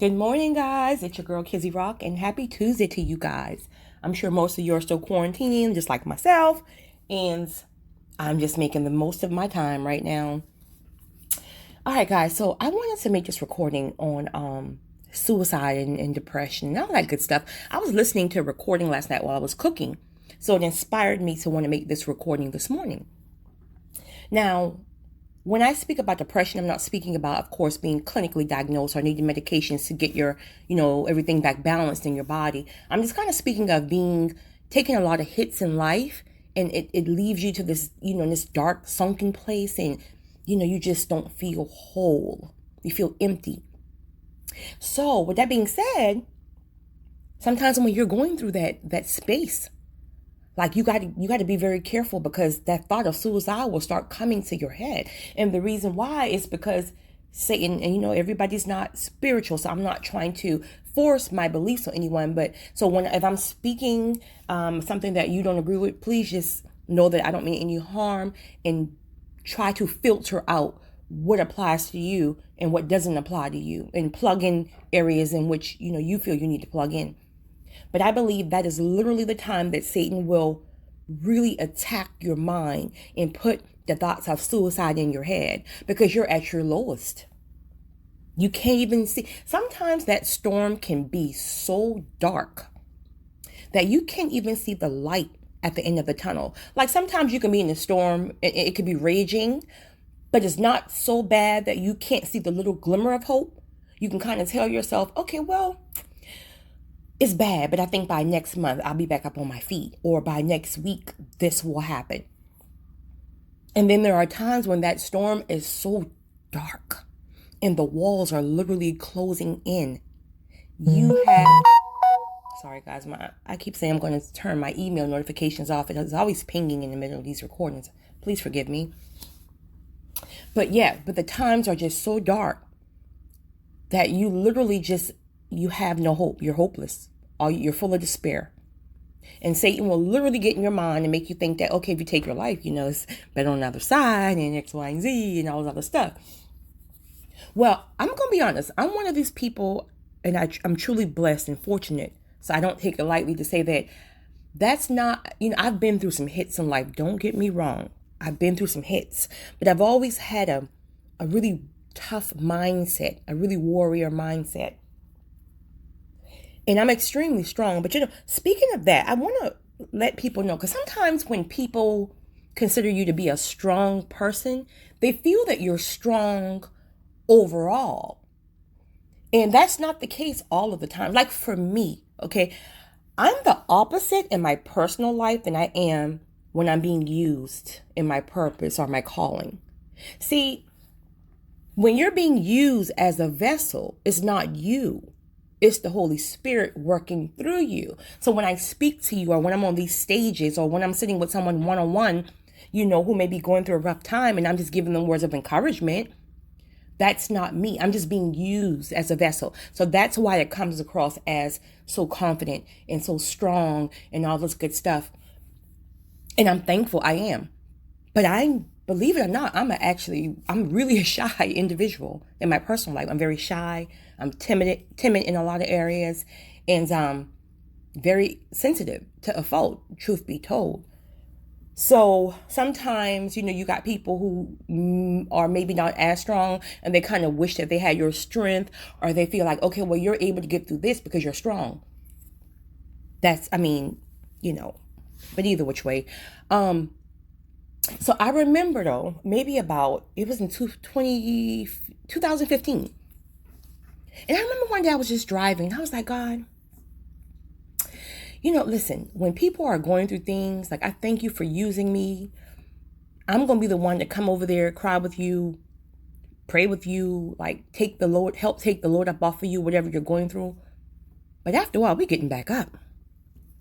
Good morning, guys. It's your girl, Kizzy Rock, and happy Tuesday to you guys. I'm sure most of you are still quarantining, just like myself, and I'm just making the most of my time right now. All right, guys, so I wanted to make this recording on suicide and depression and all that good stuff. I was listening to a recording last night while I was cooking, so it inspired me to want to make this recording this morning. Now, when I speak about depression, I'm not speaking about, of course, being clinically diagnosed or needing medications to get your, everything back balanced in your body. I'm just kind of speaking of taking a lot of hits in life, and it leaves you to this, in this dark, sunken place, and, you just don't feel whole. You feel empty. So with that being said, sometimes when you're going through that space, like you got to be very careful, because that thought of suicide will start coming to your head. And the reason why is because Satan, and everybody's not spiritual, so I'm not trying to force my beliefs on anyone. But so if I'm speaking something that you don't agree with, please just know that I don't mean any harm, and try to filter out what applies to you and what doesn't apply to you, and plug in areas in which you feel you need to plug in. But I believe that is literally the time that Satan will really attack your mind and put the thoughts of suicide in your head, because you're at your lowest. You can't even see. Sometimes that storm can be so dark that you can't even see the light at the end of the tunnel. Like sometimes you can be in a storm, it could be raging, but it's not so bad that you can't see the little glimmer of hope. You can kind of tell yourself, okay, well, it's bad, but I think by next month I'll be back up on my feet, or by next week this will happen. And then there are times when that storm is so dark and the walls are literally closing in. Sorry guys, I keep saying I'm going to turn my email notifications off. It's always pinging in the middle of these recordings. Please forgive me. But the times are just so dark that you literally you have no hope. You're hopeless. You're full of despair. And Satan will literally get in your mind and make you think that, okay, if you take your life, it's better on the other side, and X, Y, and Z, and all this other stuff. Well, I'm going to be honest. I'm one of these people, and I'm truly blessed and fortunate. So I don't take it lightly to say that that's not, I've been through some hits in life. Don't get me wrong. I've been through some hits, but I've always had a really tough mindset, a really warrior mindset. And I'm extremely strong. But, speaking of that, I want to let people know, because sometimes when people consider you to be a strong person, they feel that you're strong overall. And that's not the case all of the time. Like for me, okay, I'm the opposite in my personal life than I am when I'm being used in my purpose or my calling. See, when you're being used as a vessel, it's not you. It's the Holy Spirit working through you. So when I speak to you, or when I'm on these stages, or when I'm sitting with someone one-on-one, who may be going through a rough time, and I'm just giving them words of encouragement, that's not me. I'm just being used as a vessel. So that's why it comes across as so confident and so strong and all this good stuff. And I'm thankful, I am. But believe it or not, I'm really a shy individual in my personal life. I'm very shy. I'm timid in a lot of areas, and very sensitive to a fault, truth be told. So sometimes, you got people who are maybe not as strong, and they kind of wish that they had your strength, or they feel like, okay, well, you're able to get through this because you're strong. But either which way. So I remember though, maybe it was in 2015. And I remember one day I was just driving, and I was like, God, listen, when people are going through things, like, I thank you for using me. I'm going to be the one to come over there, cry with you, pray with you, like help take the load up off of you, whatever you're going through. But after a while, we're getting back up.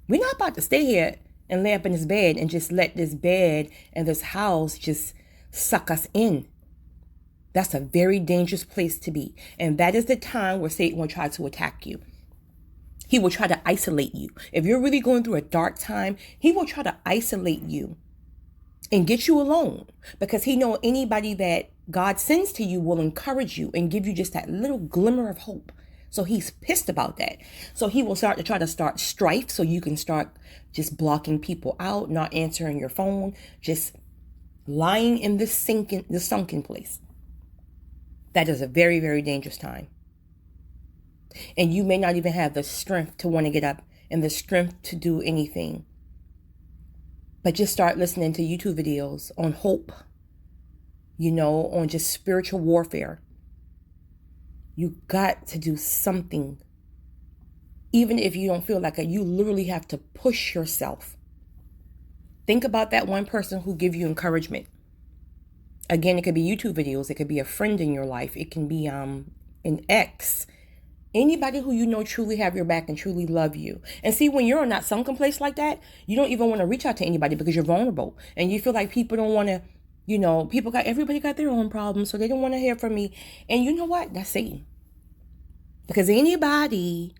We're not about to stay here and lay up in this bed and just let this bed and this house just suck us in. That's a very dangerous place to be. And that is the time where Satan will try to attack you. He will try to isolate you. If you're really going through a dark time, he will try to isolate you and get you alone, because he knows anybody that God sends to you will encourage you and give you just that little glimmer of hope So he's pissed about that. So he will start to try to start strife so you can start just blocking people out, not answering your phone, just lying in the sunken place. That is a very, very dangerous time. And you may not even have the strength to want to get up and the strength to do anything. But just start listening to YouTube videos on hope, on just spiritual warfare. You got to do something. Even if you don't feel like it, you literally have to push yourself. Think about that one person who gives you encouragement. Again, it could be YouTube videos. It could be a friend in your life. It can be an ex. Anybody who you know truly have your back and truly love you. And see, when you're in that sunken place like that, you don't even want to reach out to anybody because you're vulnerable. And you feel like people don't want to, everybody got their own problems, so they don't want to hear from me. And you know what? That's Satan. Because anybody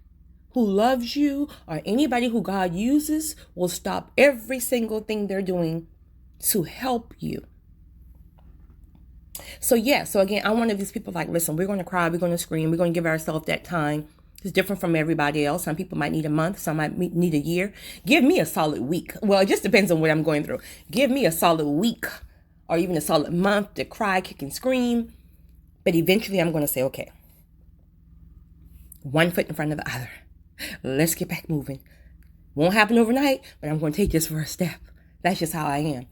who loves you or anybody who God uses will stop every single thing they're doing to help you. So again, I'm one of these people like, listen, we're going to cry, we're going to scream, we're going to give ourselves that time. It's different from everybody else. Some people might need a month, some might need a year. Give me a solid week. Well, it just depends on what I'm going through. Give me a solid week or even a solid month to cry, kick, and scream. But eventually I'm going to say, okay, one foot in front of the other. Let's get back moving. Won't happen overnight, but I'm going to take this first step. That's just how I am.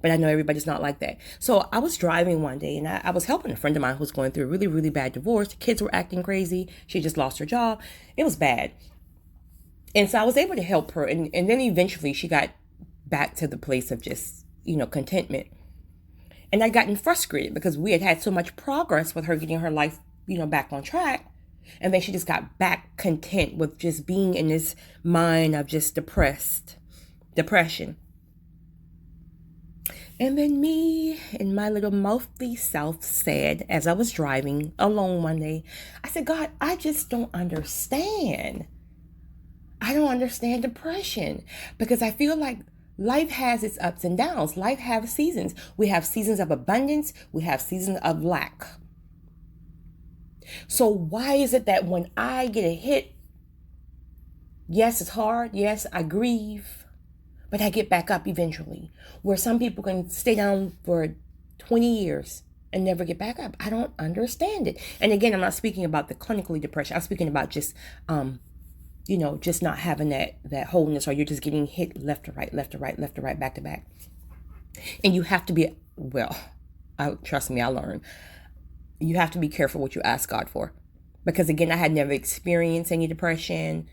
But I know everybody's not like that. So I was driving one day and I was helping a friend of mine who was going through a really, really bad divorce. The kids were acting crazy. She just lost her job. It was bad. And so I was able to help her. And then eventually she got back to the place of just, contentment. And I'd gotten frustrated because we had had so much progress with her getting her life, back on track. And then she just got back content with just being in this mind of just depression. And then me and my little mouthy self said, as I was driving alone one day, I said, God, I just don't understand. I don't understand depression because I feel like life has its ups and downs. Life has seasons. We have seasons of abundance. We have seasons of lack. So why is it that when I get a hit, yes, it's hard. Yes, I grieve. But I get back up eventually. Where some people can stay down for 20 years and never get back up. I don't understand it. And again, I'm not speaking about the clinically depression. I'm speaking about just, just not having that wholeness, or you're just getting hit left to right, left to right, left to right, back to back. And you have to be, trust me, I learned. You have to be careful what you ask God for. Because again, I had never experienced any depression.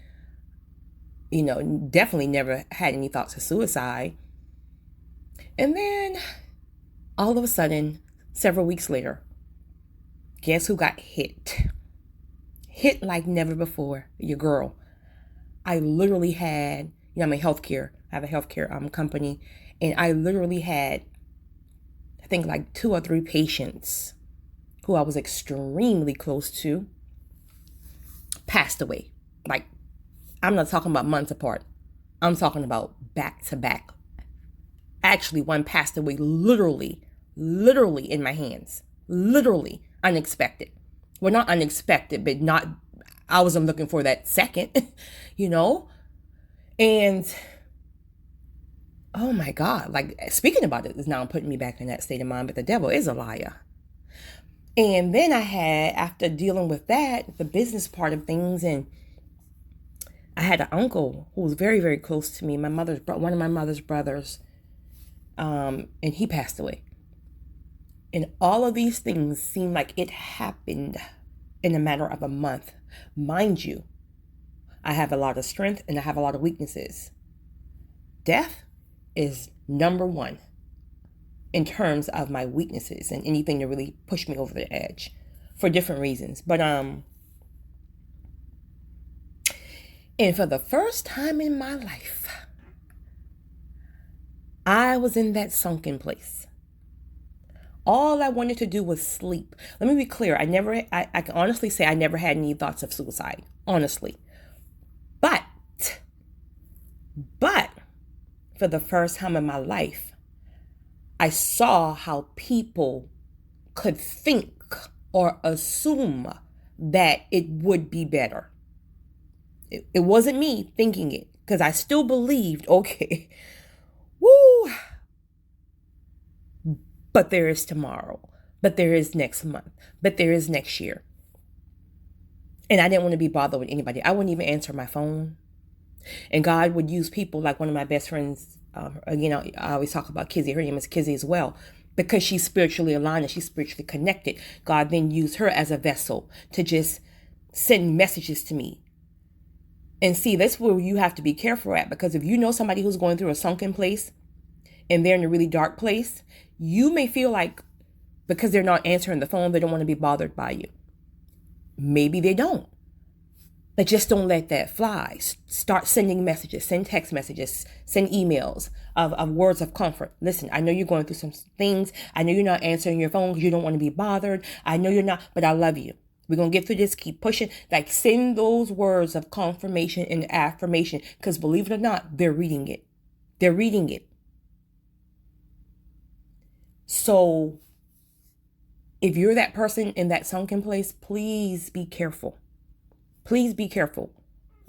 Definitely never had any thoughts of suicide. And then all of a sudden, several weeks later, guess who got hit? Hit like never before. Your girl. I literally had, I'm in healthcare. I have a healthcare company. And I literally had, I think like 2 or 3 patients who I was extremely close to passed away. Like, I'm not talking about months apart. I'm talking about back to back. Actually, one passed away literally in my hands. Literally unexpected. Well, not unexpected, but I wasn't looking for that second, And, oh my God, like speaking about it is now putting me back in that state of mind, but the devil is a liar. And then I had, after dealing with that, the business part of things, and I had an uncle who was very, very close to me, one of my mother's brothers, and he passed away. And all of these things seemed like it happened in a matter of a month. Mind you, I have a lot of strength and I have a lot of weaknesses. Death is number one in terms of my weaknesses and anything to really push me over the edge for different reasons. But, and for the first time in my life, I was in that sunken place. All I wanted to do was sleep. Let me be clear. I can honestly say I never had any thoughts of suicide, honestly. But for the first time in my life, I saw how people could think or assume that it would be better. It wasn't me thinking it, because I still believed, okay, woo, but there is tomorrow, but there is next month, but there is next year. And I didn't want to be bothered with anybody. I wouldn't even answer my phone. And God would use people like one of my best friends. Again, I always talk about Kizzy. Her name is Kizzy as well. Because she's spiritually aligned and she's spiritually connected. God then used her as a vessel to just send messages to me. And see, that's where you have to be careful at. Because if you know somebody who's going through a sunken place and they're in a really dark place, you may feel like because they're not answering the phone, they don't want to be bothered by you. Maybe they don't. But just don't let that fly. Start sending messages, send text messages, send emails of words of comfort. Listen, I know you're going through some things. I know you're not answering your phone because you don't want to be bothered. I know you're not, but I love you. We're going to get through this. Keep pushing. Like, send those words of confirmation and affirmation, because believe it or not, they're reading it. They're reading it. So if you're that person in that sunken place, please be careful. Please be careful.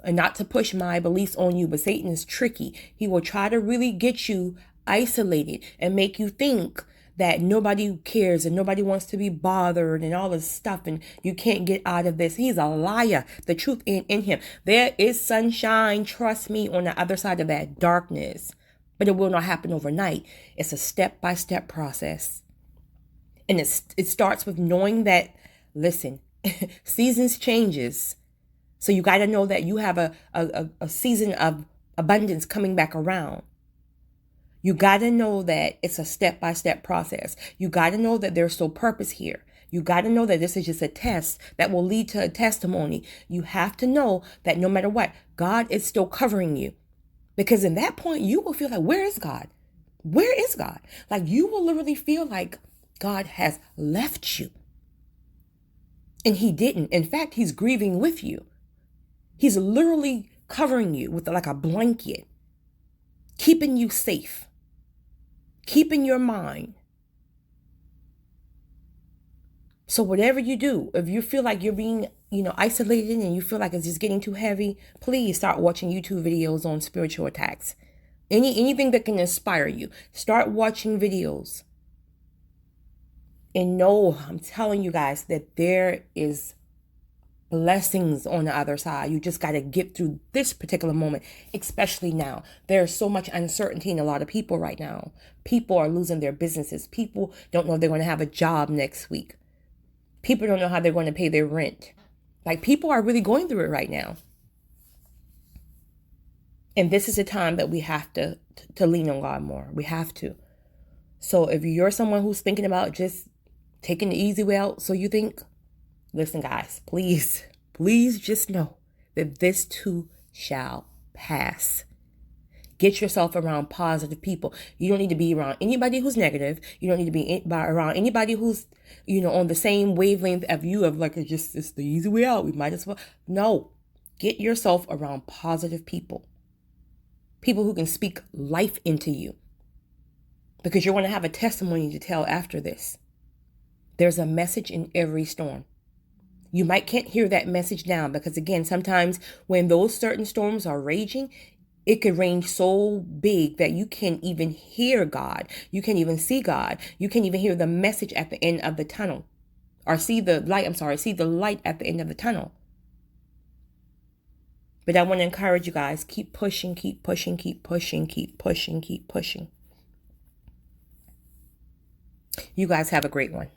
And not to push my beliefs on you, but Satan is tricky. He will try to really get you isolated and make you think that nobody cares and nobody wants to be bothered and all this stuff, and you can't get out of this. He's a liar. The truth ain't in him. There is sunshine, trust me, on the other side of that darkness. But it will not happen overnight. It's a step-by-step process. And it starts with knowing that, listen, seasons changes. So you got to know that you have a season of abundance coming back around. You got to know that it's a step-by-step process. You got to know that there's still purpose here. You got to know that this is just a test that will lead to a testimony. You have to know that no matter what, God is still covering you. Because in that point, you will feel like, where is God? Where is God? Like, you will literally feel like God has left you. And he didn't. In fact, he's grieving with you. He's literally covering you with like a blanket, keeping you safe, keeping your mind. So whatever you do, if you feel like you're being, isolated and you feel like it's just getting too heavy, please start watching YouTube videos on spiritual attacks. Anything that can inspire you. Start watching videos. And know, I'm telling you guys, that there is blessings on the other side. You just got to get through this particular moment, especially now. There's so much uncertainty in a lot of people right now. People are losing their businesses. People don't know if they're going to have a job next week. People don't know how they're going to pay their rent. Like, people are really going through it right now. And this is a time that we have to lean on God more. We have to. So if you're someone who's thinking about just taking the easy way out, so you think, listen, guys, please just know that this too shall pass. Get yourself around positive people. You don't need to be around anybody who's negative. You don't need to be around anybody who's, on the same wavelength of you, of like, it's the easy way out. We might as well. No, get yourself around positive people. People who can speak life into you. Because you're going to have a testimony to tell after this. There's a message in every storm. You can't hear that message now, because again, sometimes when those certain storms are raging, it could range so big that you can't even hear God. You can't even see God. You can't even hear the message at the end of the tunnel, or see the light at the end of the tunnel. But I want to encourage you guys, keep pushing, keep pushing, keep pushing, keep pushing, keep pushing. You guys have a great one.